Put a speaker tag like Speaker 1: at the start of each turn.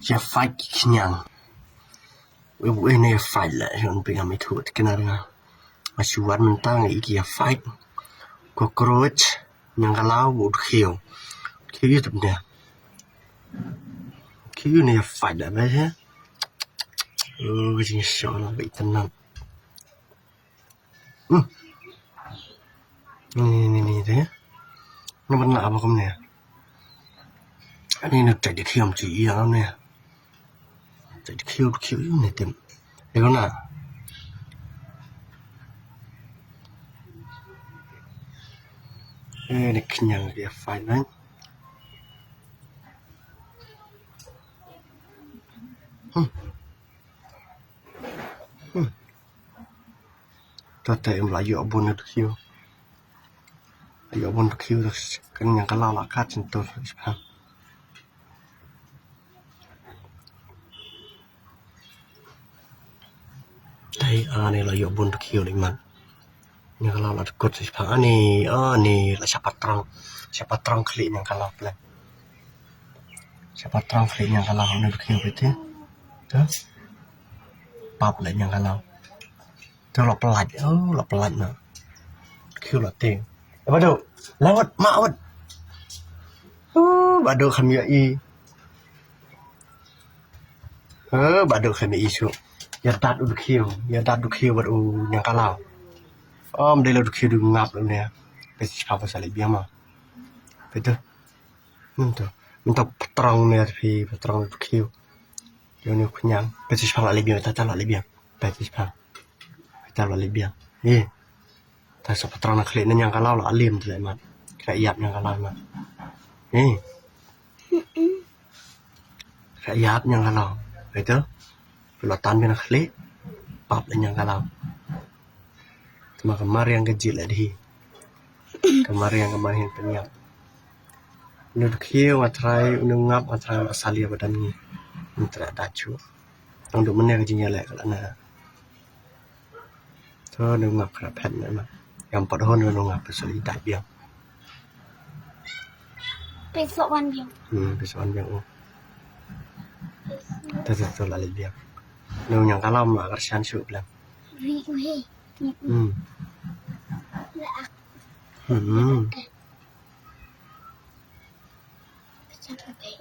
Speaker 1: จะไฟยังเว้ยเนี่ยไฟแหละมันเป็นยังไม่ถูกกันนะมาชวนมันตั้งอีกอย่างไฟก็โกรธยังกะลาวบุดเขียวอยู่ตรงเนี้ยอยู่เนี่ยไฟแหละไม่ใช่ก็จริงชอบเราไปตั้งนั้นนี่เด้นี่มันหนาวมากเนี่ยอันนี้นึกใจจะเขียวจีแล้วเนี่ยใจจะเขียวอยู่เนี่ยเต็มเดี๋ยวนะนี่ขยันเรียไฟนั้นแต่เอ็มหลายอยู่บนนึกเขียวอยู่บนนึกเขียวกันยังก็เล่าละคาดจนตัวใช่ไหมแต่นี่เราอยู่บนนึกเขียวเลยมันยังก็เล่าละกดใช่ไหมนี่ละsiapa terang klik yang kalau plan siapa terang klik yang kalauนึกเขียวไปที่เด้อปั๊บเลยยังก็เล่าเราประหลาดเราประหลาดนะคิวเราเต็งมาดูแล้วมาวัดมาดูคำยาอีมาดูคำยาอีชัวอย่าตัดอุดคิวมาดูยังกะเล่ามันได้เราดูคิวดูงับแล้วเนี่ยไปสิพาภาษาลิเบียมาไปเถอะมันต้องตรองเนี่ยพี่ตรองดูคิวเดี๋ยวนี้คุณยังไปสิพาลิเบียตาลิเบียไปสิพาตาลิเบียนี่แต่สปตรองนักเล่นนั่นยังกะเล่าหล่อเลี่ยมเลยมันกระยับยังกะเล่ามานี่กระยับยังกะเล่าไปเถอะเวลาตันเป็นนักเล่นปั๊บเลยยังกะเล่าkemarin yang kecil lagi kemarin penyap nuduk hiu matrai ngap matrai asali badan ni tidak dacu untuk mana kerjanya lek kalau na tu ngap kerapet memang yang padahal ngap asali tak biang
Speaker 2: besok wan biang
Speaker 1: besok wan biang tu lali biang yang kalau mak kerjaan syuk bilang
Speaker 2: Sampai